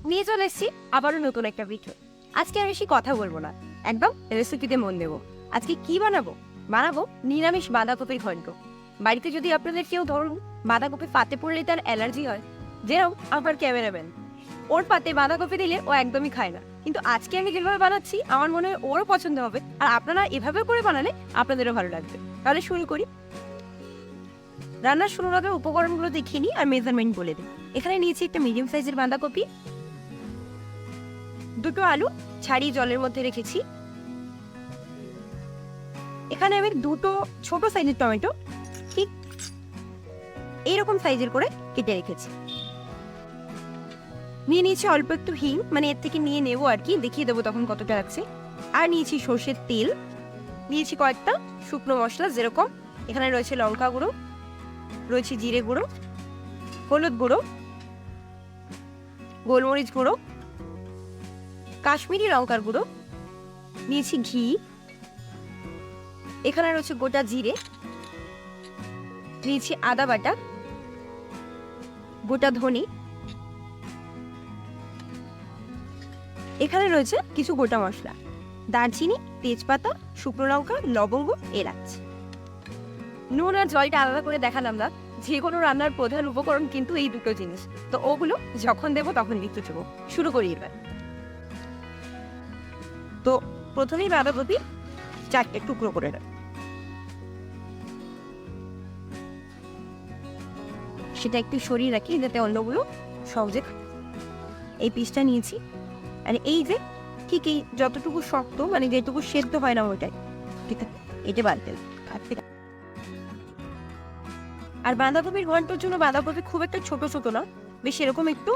নিয়ে চলে এসেছি আবারও নতুন একটা ভিডিও। আজকে আমি বেশি কথা বলবো না, একদম রেসিপিতে মন দেবো। আজকে কি বানাবো? নিরামিষ বাঁধাকপির ঘন্ট। বাড়িতে যদি আপনাদের কেউ ধরুন বাঁধাকপি পাতে পড়লে তার অ্যালার্জি হয়, যেরকম আমার ক্যামেরাম্যান, ওর পাতে বাঁধাকপি দিলে ও একদমই খায় না, কিন্তু আজকে আমি যেভাবে বানাচ্ছি আমার মনে হয় ওরও পছন্দ হবে, আর আপনারা এভাবে করে বানালে আপনাদেরও ভালো লাগবে। তাহলে শুরু করি। রান্নার শুরুর আগে উপকরণগুলো দেখিয়ে নিই আর মেজারমেন্ট বলে দিই। এখানে নিয়েছি একটা মিডিয়াম সাইজের বাঁধাকপি, দুটো আলু ছাড়িয়ে জলের মধ্যে রেখেছি। এখানে আমি দুটো ছোট সাইজের টমেটো ঠিক এইরকম সাইজের করে কেটে রেখেছি। নিয়ে নিয়েছি অল্প একটু হিং, মানে এর থেকে নিয়ে নেবো আর কি, দেখিয়ে দেবো তখন কতটা লাগছে। আর নিয়েছি সর্ষের তেল, নিয়েছি কয়েকটা শুকনো মশলা, যেরকম এখানে রয়েছে লঙ্কা গুঁড়ো, রয়েছে জিরে গুঁড়ো, হলুদ গুঁড়ো, গোলমরিচ গুঁড়ো, কাশ্মীরি লঙ্কার গুঁড়ো, নিয়েছি ঘি, এখানে রয়েছে গোটা জিরে, নিয়েছি আদা বাটা, গোটা ধনে, এখানে রয়েছে কিছু গোটা মশলা, দারচিনি, তেজপাতা, শুকনো লঙ্কা, লবঙ্গ, এলাচ। নুন আর জলটা আলাদা করে দেখালাম না, যে কোনো রান্নার প্রধান উপকরণ কিন্তু এই দুটো জিনিস, তো ওগুলো যখন দেবো তখন লিখতে দেবো। শুরু করি এবার। তো প্রথমেই বাঁধাকপি 4টে টুকরো করে নেব, সেটা একটু সরিয়ে রাখি যাতে অন্যগুলো সহজে। এই পিসটা নিয়েছি, আর এই যে ঠিক এই যতটুকু শক্ত, মানে যেটুকু সেদ্ধ হয় না ওইটাই, ঠিক আছে, এটা বাদ দেব। আর বাঁধাকপির ঘন্টর জন্য বাঁধাকপি খুব একটা ছোট ছোট না, বেশ এরকম একটু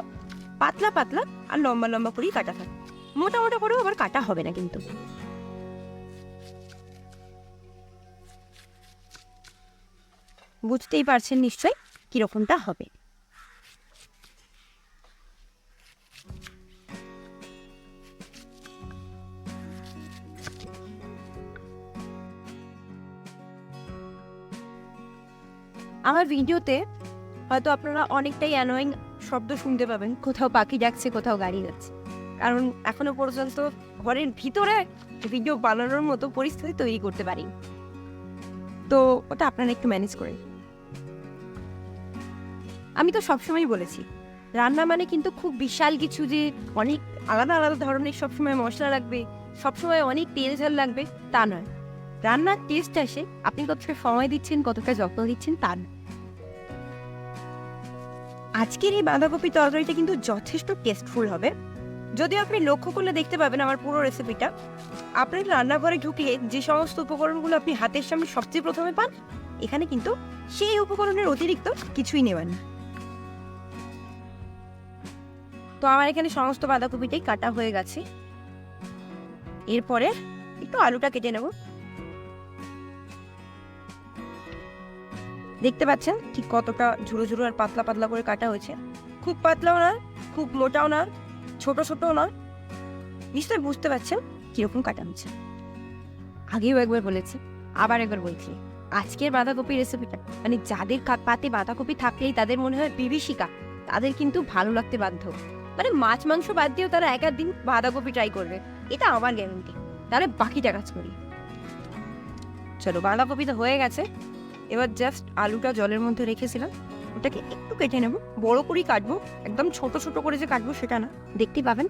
পাতলা পাতলা আর লম্বা লম্বা করেই কাটা থাকে, মোটা মোটা করেও আবার কাটা হবে না কিন্তু। বুঝতেই পারছেন নিশ্চয়ই কিরকমটা হবে। আমার ভিডিওতে হয়তো আপনারা অনেকটাই অ্যানোয়িং শব্দ শুনতে পাবেন, কোথাও পাখি ডাকছে, কোথাও গাড়ি যাচ্ছে, কারণ এখনো পর্যন্ত ঘরের ভিতরে ভিডিও বানানোর মতো পরিস্থিতি তৈরি করতে পারি, তো ওটা আপনারা একটু ম্যানেজ করেন। আমি তো সবসময় বলেছি রান্না মানে কিন্তু খুব বিশাল কিছু, যে অনেক আলাদা আলাদা ধরনের সবসময় মশলা লাগবে, সবসময় অনেক তেল ঝাল লাগবে, তা নয়। রান্নার টেস্ট আসে আপনি কতটা সময় দিচ্ছেন, কতটা যত্ন দিচ্ছেন, তা নয়। আজকের এই বাঁধাকপি তরকারিটা কিন্তু যথেষ্ট টেস্টফুল হবে। যদিও আপনি লক্ষ্য করলে দেখতে পাবেন আমার পুরো রেসিপিটা, আপনি রান্নাঘরে ঢুকলে যে সমস্ত উপকরণগুলো আপনি হাতের সামনে সবচেয়ে প্রথমে পান, এখানে কিন্তু সেই উপকরণের অতিরিক্ত কিছুই নেবেন না। তো আমার এখানে সমস্ত বাঁধাকপিটাই কাটা হয়ে গেছে। এরপরে একটু আলুটা কেটে নেব। দেখতে পাচ্ছেন ঠিক কতটা ঝুড়ো ঝুড়ো আর পাতলা পাতলা করে কাটা হয়েছে, খুব পাতলাও না, খুব মোটাও না, ছোট ছোটও না। নিশ্চয়ই বুঝতে পারছেন কিরকম কাটা হচ্ছে। আগেও একবার বলেছি, আবার একবার বলছি, আজকের বাঁধাকপি রেসিপিটা মানে যাদের পাতে বাঁধাকপি থাকলেই তাদের মনে হয় বিভীষিকা, তাদের কিন্তু ভালো লাগতে বাধ্য। মানে মাছ মাংস বাদ দিয়েও তারা এক দিন বাঁধাকপি ট্রাই করবে, এটা আমার গ্যারান্টি। তাহলে বাকিটা কাজ করি। চলো, বাঁধাকপি তো হয়ে গেছে, এবার জাস্ট আলুটা জলের মধ্যে রেখেছিলাম, ওটাকে একটু কেটে নেব। বড় করেই কাটবো, একদম ছোট ছোট করে যে কাটবো সেটা না, দেখতেই পাবেন।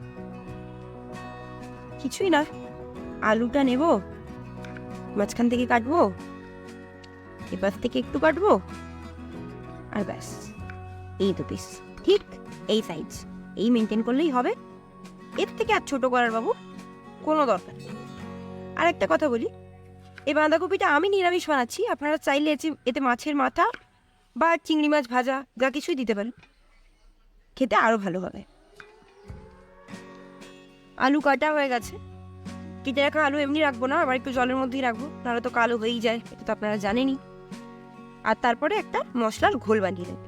কিছুই না, আলুটা নেব, মাঝখান থেকে কাটবো, এবার থেকে একটু কাটবো, আর ব্যাস, এই তো পিস, ঠিক এই সাইজ, এই মেনটেন করলেই হবে। এর থেকে আর ছোট করার বাবু কোনো দরকার। আর একটা কথা বলি, এই বাঁধাকপিটা আমি নিরামিষ বানাচ্ছি, আপনারা চাইলে এতে মাছের মাথা বা চিংড়ি মাছ ভাজা যা কিছুই দিতে পারেন, খেতে আরো ভালো হবে। আলু কাটা হয়ে গেছে, কেটে রাখা আলু এমনি রাখবো না, আবার একটু জলের মধ্যেই রাখবো, নাহলে তো কালো হয়েই যায়, এটা তো আপনারা জানেনই। আর তারপরে একটা মশলার ঘোল বানিয়ে দেব।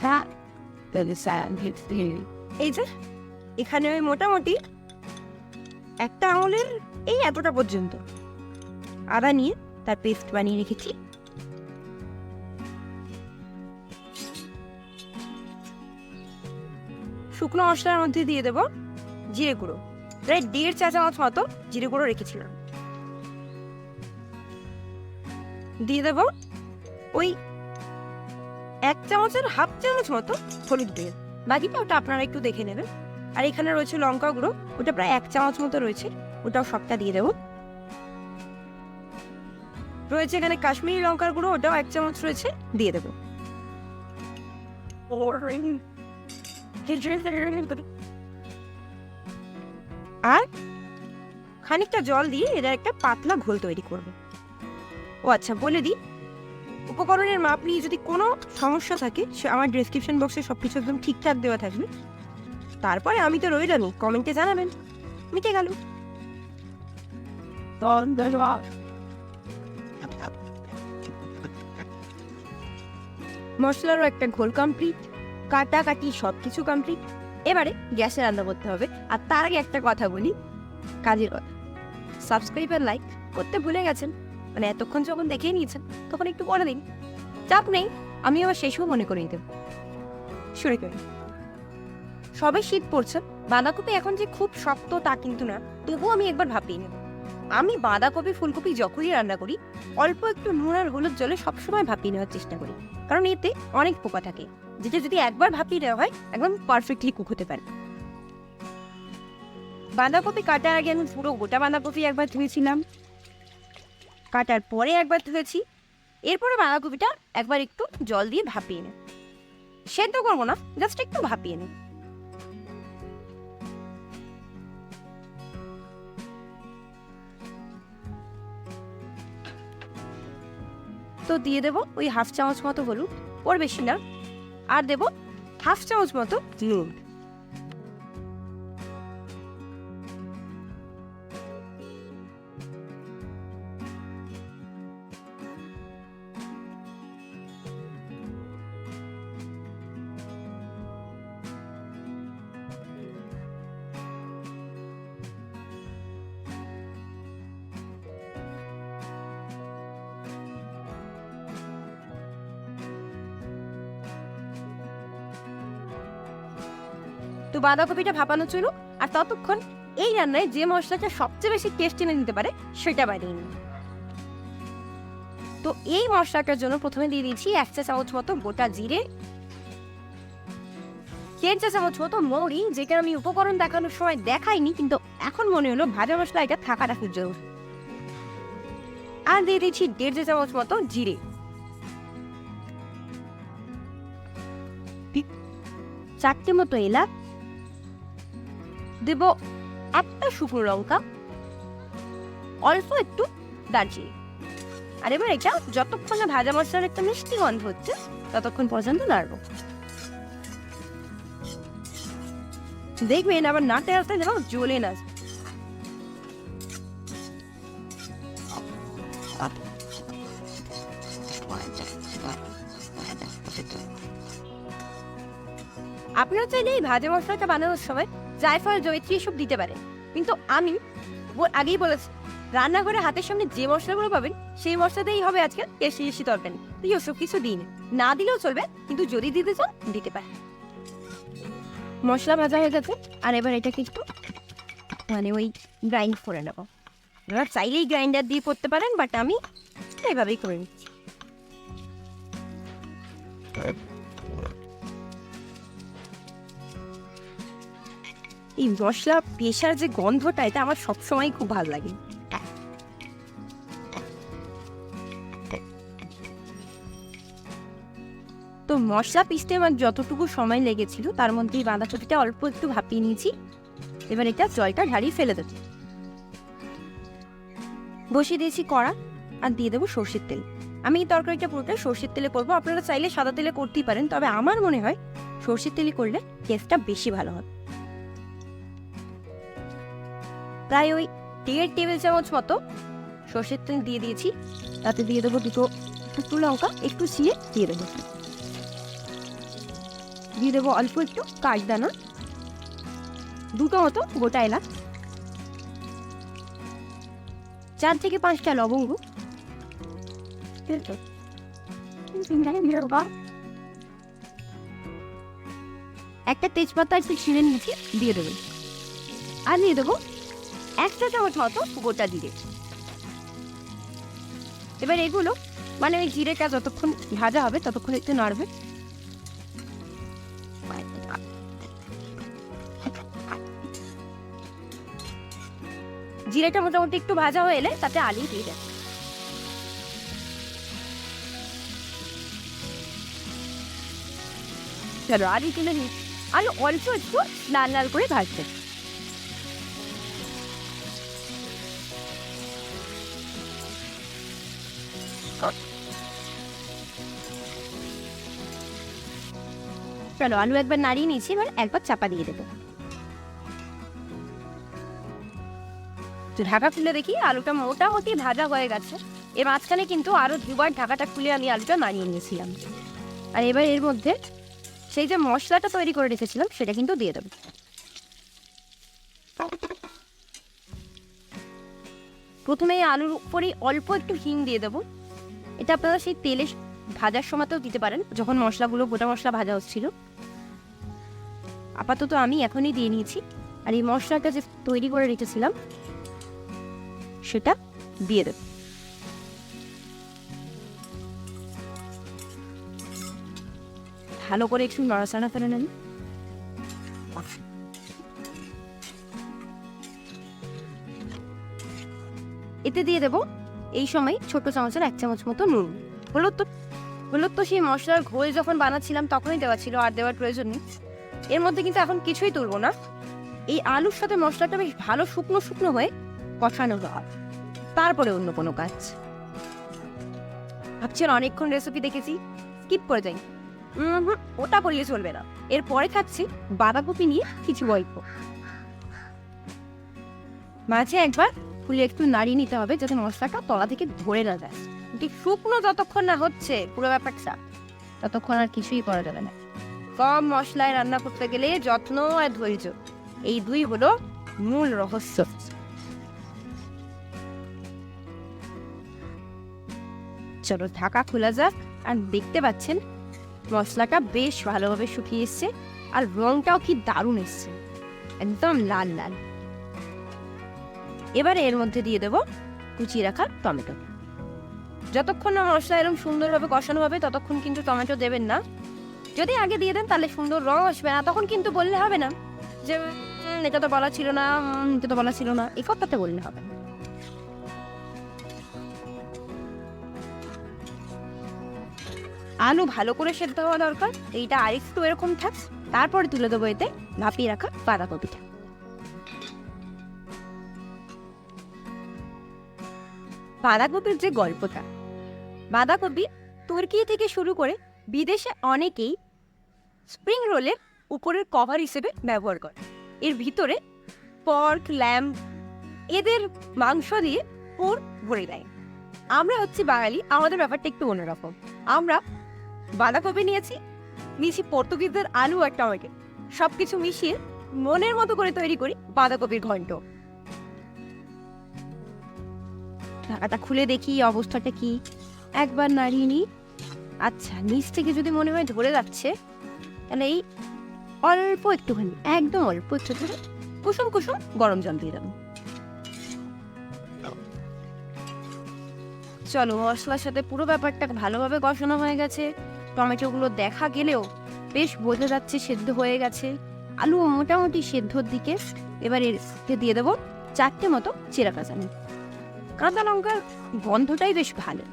হ্যাঁ, এই যে এখানে ওই মোটামুটি একটা আঙুলের এই এতটা পর্যন্ত আদা নিয়ে তার পেস্ট বানিয়ে রেখেছি। শুকনো মশলার মধ্যে দিয়ে দেবো জিরে গুঁড়ো, প্রায় 1.5 চা চামচ মতো জিরে গুঁড়ো রেখেছিলাম। দিয়ে দেবো ওই 1 চামচের হাফ চামচ মতো হলুদ গুঁড়ো, বাকিটা ওটা আপনারা একটু দেখে নেবেন। আর এখানে রয়েছে লঙ্কা গুঁড়ো, ওটা প্রায় 1 চামচ মতো রয়েছে, ওটাও সবটা দিয়ে দেবো। রয়েছে এখানে কাশ্মীরি লঙ্কার গুঁড়ো, ওটাও 1 চামচ রয়েছে, দিয়ে দেবো। আর খানিকটা জল দিয়ে এটার একটা পাতলা ঘোল তৈরি করবো। ও আচ্ছা, বলে দিই, উপকরণের মাপ নিয়ে যদি কোনো সমস্যা থাকে আমার ডেসক্রিপশন বক্সে সবকিছু একদম ঠিকঠাক দেওয়া থাকবে। তারপরে আমি তো রইলাম, কমেন্টে জানাবেন, মিটে গেল। মশলারও একটা ঘোল কমপ্লিট, কাটাকাটি সবকিছু কমপ্লিট। এবারে গ্যাসে রান্না করতে হবে। আর তার আগে একটা কথা বলি, কাজের কথা, সাবস্ক্রাইব আর লাইক করতে ভুলে গেছেন, মানে এতক্ষণ যখন দেখেই নিয়েছেন তখন একটু করে দিন, চাপ নেই, আমি আবার শেষও মনে করিয়ে দেব। শুরু করি। সবে শীত পড়ছে, বাঁধাকপি এখন যে খুব শক্ত তা কিন্তু না, তবুও আমি একবার ভাপিয়ে নেব। আমি বাঁধাকপি ফুলকপি যখনই রান্না করি অল্প একটু নুন আর হলুদ জলে সবসময় ভাপিয়ে নেওয়ার চেষ্টা করি, কারণ এতে অনেক পোকা থাকে, যেটা যদি একবার ভাপিয়ে দেওয়া হয় একদম পারফেক্টলি কুক হতে পারে। বাঁধাকপি কাটার আগে আমি পুরো গোটা বাঁধাকপি একবার ধুয়েছিলাম, কাটার পরে একবার ধুয়েছি। এরপরে বাঁধাকপিটা একবার একটু জল দিয়ে ভাপিয়ে নেব, সেদ্ধ করবো না, জাস্ট একটু ভাপিয়ে নেব। তো দিয়ে দেবো ওই হাফ চামচ মতো হলুদ, ওর বেশি না, আর দেবো হাফ চামচ মতো নুন। তো বাঁধাকপিটা ভাপানো ছিল, আর ততক্ষণ এই রান্নায় যে মশলাটা সবচেয়ে বেশি টেস্ট এনে দিতে পারে সেটা বানিয়ে নিই। তো এই মশলাটার জন্য প্রথমে দিয়ে দিয়েছি 1 চা চামচ মতো গোটা জিরে, 1.5 চা চামচ মতো মৌরি, যেটা আমি উপকরণ দেখানোর সময় দেখাইনি, কিন্তু এখন মনে হলো ভাজা মশলা এটা থাকাটা খুব জরুরি। আর দিয়ে দিচ্ছি 1.5 চা চামচ মতো জিরে, 4টে মতো এলাচ, দেব 1টা শুকনো লঙ্কা, অল্প একটু দারচিনি। আর এবার এটা যতক্ষণ না ভাজা মশলার একটা মিষ্টি গন্ধ হচ্ছে ততক্ষণ পর্যন্ত নাড়ব। দেখবেন আবার নাড়তে নাড়তে যেন জ্বলে না। আপনারা চাইলে এই ভাজা মশলাটা বানানোর সময় জায়ফল, জয়িত্রী এসব দিতে পারেন, কিন্তু আমি আগেই বলেছি রান্নাঘরে হাতের সামনে যে মশলাগুলো পাবেন সেই মশলাতেই হবে আজকে এসি এসি তরকারি। তুই ওসব কিছু দিন, না দিলেও চলবে, কিন্তু যদি দিতে চান দিতে পারেন। মশলা ভাজা হয়ে গেছে, আর এবার এটাকে একটু মানে ওই গ্রাইন্ড করে নেব। এবার চাইলেই গ্রাইন্ডার দিয়ে করতে পারেন, বাট আমি এইভাবেই করে নিচ্ছি। এই মশলা পেশার যে গন্ধটা, এটা আমার সবসময় খুব ভালো লাগে। তো মশলা পিষতে আমার যতটুকু সময় লেগেছিল তার মধ্যেই বাঁধাকপিটা অল্প একটু ভাপিয়ে নিয়েছি। এবার এটা জলটা ঢালিয়ে ফেলে দেব। বসিয়ে দিয়েছি কড়া, আর দিয়ে দেবো সর্ষের তেল। আমি এই তরকারিটা পুরোটা সর্ষের তেলে করবো, আপনারা চাইলে সাদা তেলে করতেই পারেন, তবে আমার মনে হয় সর্ষের তেলে করলে টেস্টটা বেশি ভালো হবে। প্রায় ওই 1.5 টেবিল চামচ মতো সর্ষের তেল দিয়ে দিয়েছি, তাতে দিয়ে দেবো 2টো শুকনো লঙ্কা একটু ছিঁড়ে দিয়ে দেবো, দিয়ে দেবো অল্প একটু কাঠদানা, 2টো মতো গোটা এলাচ, 4 থেকে 5টা লবঙ্গ, 1 একটা তেজপাতা একটু ছিঁড়ে নিয়েছি, দিয়ে দেবেন। আর দিয়ে দেবো 1 চা চামচ মতো গোটা জিরে। এবার এগুলো মানে ওই জিরেটা যতক্ষণ ভাজা হবে ততক্ষণ একটু নাড়বে। জিরেটা মোটামুটি একটু ভাজা হয়ে এলে তাতে আলু দিয়ে দেয়। চলো আলু তুলে নিই। আলু অল্প একটু লাল লাল করে ভাজতে। চলো আলু একবার নাড়িয়ে নিয়েছি, এবার একবার চাপা দিয়ে দেবো। ঢাকা খুলে দেখি আলুটা মোটামুটি ভাজা হয়ে গেছে। এর মাঝখানে কিন্তু আরো 2বার ঢাকাটা খুলে আমি আলুটা নাড়িয়ে নিয়েছিলাম। আর এবার এর মধ্যে সেই যে মশলাটা তৈরি করে রেখেছিলাম সেটা কিন্তু দিয়ে দেবো। প্রথমে এই আলুর উপরে অল্প একটু হিং দিয়ে দেবো। এটা আপনারা সেই তেলে ভাজার সময়তেও দিতে পারেন, যখন মশলাগুলো গোটা মশলা ভাজা হচ্ছিল। আপাতত আমি এখনই দিয়ে নিয়েছি। আর এই মশলাটা যে তৈরি করে রেখেছিলাম সেটা দিয়ে দেব। ভালো করে একটু নাড়াচাড়া করে নেন। এতে দিয়ে দেবো এই সময় ছোট চামচের 1 চামচ মতো নুন। হলুদ তো সেই মশলার ঘোল যখন বানাচ্ছিলাম তখনই দেওয়া ছিল, আর দেওয়ার প্রয়োজন নেই। এর মধ্যে কিন্তু এখন কিছুই তুলবো না। এই আলুর সাথে মশলাটা বেশ ভালো শুকনো শুকনো হয়ে কষানো হয়, তারপরে অন্য কোনো কাজ। ভাবছেন অনেকক্ষণ রেসিপি দেখেছি, স্কিপ করে যাই। ওটা করলে চলবে না। এরপরে খাচ্ছি বাঁধাকপি নিয়ে কিছু গল্প। মাঝে একবার ফুলে একটু নাড়িয়ে নিতে হবে যাতে মশলাটা তলা থেকে ধরে না যায়। ঠিক শুকনো যতক্ষণ না হচ্ছে পুরো ব্যাপারটা, ততক্ষণ আর কিছুই করা যাবে না। কম মশলায় রান্না করতে গেলে যত্ন আর ধৈর্য, এই দুই হলো মূল রহস্য। চলো ঢাকা খোলা যাক। আর দেখতে পাচ্ছেন মশলাটা বেশ ভালোভাবে শুকিয়ে এসছে, আর রংটাও কি দারুণ এসছে, একদম লাল লাল। এবারে এর মধ্যে দিয়ে দেবো কুচিয়ে রাখা টমেটো। যতক্ষণ না মশলা এরকম সুন্দরভাবে কষানো হবে ততক্ষণ কিন্তু টমেটো দেবেন না। যদি আগে দিয়ে দেন তাহলে সুন্দর রং আসবে না, তখন কিন্তু বললে হবে না যে এটা তো বলা ছিল না, এটা তো বলা ছিল না, এই কথাতে বললে হবে না। আলু ভালো করে সেদ্ধ হওয়া দরকার, এইটা আরেকটু এরকম থাক। তারপরে তুলে দেবো এতে ভাপিয়ে রাখা বাঁধাকপিটা। বাঁধাকপির যে গল্পটা, বাঁধাকপি তুর্কি থেকে শুরু করে বিদেশে অনেকেই স্প্রিং রোলের উপরের কভার হিসেবে ব্যবহার করে। এর ভিতরে পর্ক, ল্যাম্ব এদের মাংস দিয়ে পুর ভরে দেয়। আমরা হচ্ছি বাঙালি, আমাদের ব্যাপারটা একটু অন্যরকম। আমরা বাঁধাকপি নিয়েছি পর্তুগিজদের আলু আর টমেটো, সবকিছু মিশিয়ে মনের মতো করে তৈরি করি বাঁধাকপির ঘন্ট। ঢাকাটা খুলে দেখি অবস্থাটা কি, একবার নাড়িয়ে নিই। আচ্ছা, নিচ থেকে যদি মনে হয় ধরে যাচ্ছে তাহলে এই অল্প একটুখানি, একদম অল্প একটু কুসুম কুসুম গরম জল দিয়ে দেবো। চলো মশলার সাথে পুরো ব্যাপারটা ভালোভাবে কষানো হয়ে গেছে। টমেটোগুলো দেখা গেলেও বেশ বোঝা যাচ্ছে সেদ্ধ হয়ে গেছে। আলু মোটামুটি সেদ্ধর দিকে। এবার এর দিয়ে দেবো 4টে মতো চেরা কাঁচা লঙ্কার গন্ধটাই বেশ ভালো।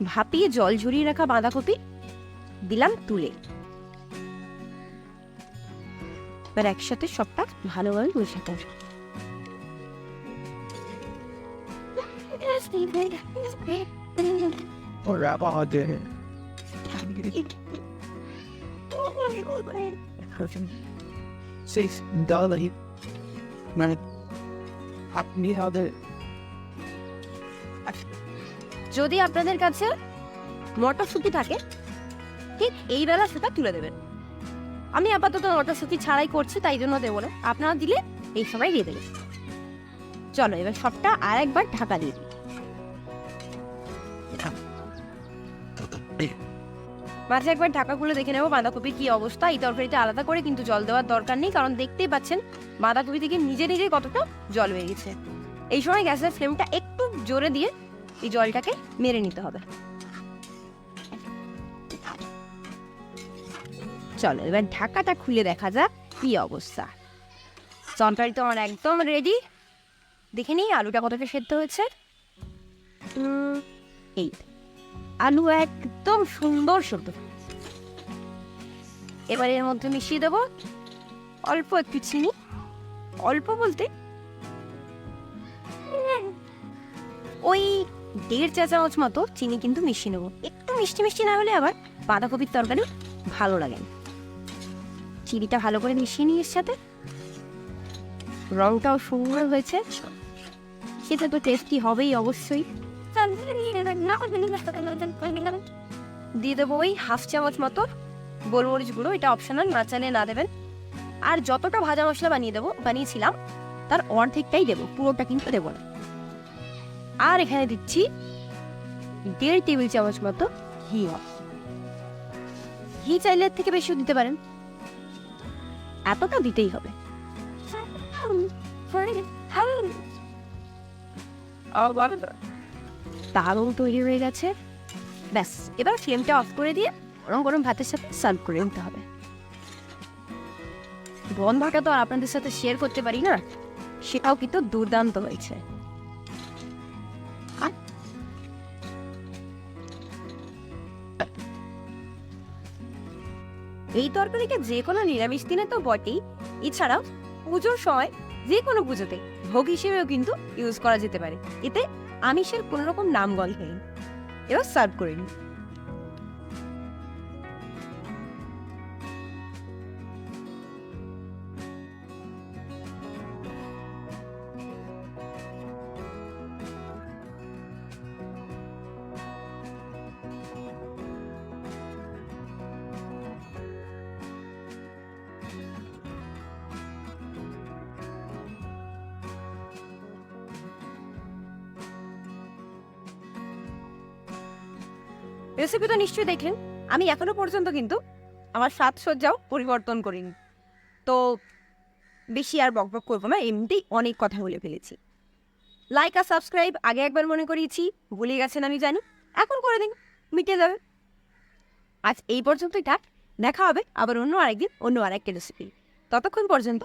ভাপিয়ে জল ঝরিয়ে রাখা বাঁধাকপি দিলাম তুলে। এবার একসাথে সবটা ভালোভাবে মিশাতে হবে। যদি আপনাদের কাছে মটরশুঁটি থাকে ঠিক এই বেলা সেটা তুলে দেবেন। আমি আপাতত মটরশুঁটি ছাড়াই করছি, তাই জন্য দেবো না, আপনারা দিলে এই সময় দিয়ে দেবেন। চলো এবার সবটা আর একবার ঢাকা দিয়ে দিই। মাঝে একবার ঢাকা খুলে দেখে নেবো বাঁধাকপির কি অবস্থা। এই তরকারিটা আলাদা করে কিন্তু জল দেওয়ার দরকার নেই, কারণ দেখতেই পাচ্ছেন বাঁধাকপি থেকে নিজে নিজেই কতটা জল হয়ে গেছে। এই সময় গ্যাসের ফ্লেমটা একটু জোরে দিয়ে এই জলটাকে মেরে নিতে হবে। চলো এবার ঢাকাটা খুলে দেখা যাক কি অবস্থা। তরকারি তো আমার একদম রেডি। দেখে নিই আলুটা কতটা সেদ্ধ হয়েছে। এই আলু একদম সুন্দর সেদ্ধ। এবার এর মধ্যে মিশিয়ে দেবো অল্প একটু চিনি, অল্প বলতে ওই 1.5 চা চামচ মতো চিনি কিন্তু মিশিয়ে নেবো। একটু মিষ্টি মিষ্টি না হলে আবার বাঁধাকপির তরকারি ভালো লাগে না। চিনিটা ভালো করে মিশিয়ে নিই এর সাথে। রংটাও সুন্দর হয়েছে, সেটা তো টেস্টি হবেই অবশ্যই। দিয়ে দেবো ওই 1/2 চামচ মতো গোলমরিচ গুঁড়ো, এটা অপশনাল, না চাইলে না দেবেন। আর যতটা ভাজা মশলা বানিয়েছিলাম তার অর্ধেকটাই দেবো, পুরোটা কিন্তু দেবো না। আর এখানে দিচ্ছি 1.5 টেবিল চামচ মতো ঘি। ঘি চাইলে এর থেকে বেশিও দিতে পারেন, এতটা দিতেই হবে। দারুণ তৈরি হয়ে গেছে। ব্যাস, এবার ফ্লেমটা অফ করে দিয়ে গরম গরম ভাতের সাথে সার্ভ করে নিতে হবে। রন্ধনটা তো আর আপনাদের সাথে শেয়ার করতে পারি না, সেটাও কিন্তু দুর্দান্ত হয়েছে। এই তরকারিটা যে কোনো নিরামিষ দিনে তো বটেই, এছাড়াও পুজোর সময় যে কোনো পুজোতে ভোগ হিসেবেও কিন্তু ইউজ করা যেতে পারে। এতে আমিষের কোনো রকম নামগন্ধ নেই। এবার সার্ভ করে নিই। রেসিপি তো নিশ্চয়ই দেখলেন। আমি এখনো পর্যন্ত কিন্তু আমার সাজসজ্জাও পরিবর্তন করিনি, তো বেশি আর বকবক করবো না, এমনিতেই অনেক কথা বলে ফেলেছি। লাইক আর সাবস্ক্রাইব আগে একবার মনে করিয়েছি, ভুলে গেছেন আমি জানি, এখন করে দিন, মিটে যাবে। আজ এই পর্যন্তই থাক, দেখা হবে আবার অন্য আরেকদিন অন্য আরেকটা রেসিপি। ততক্ষণ পর্যন্ত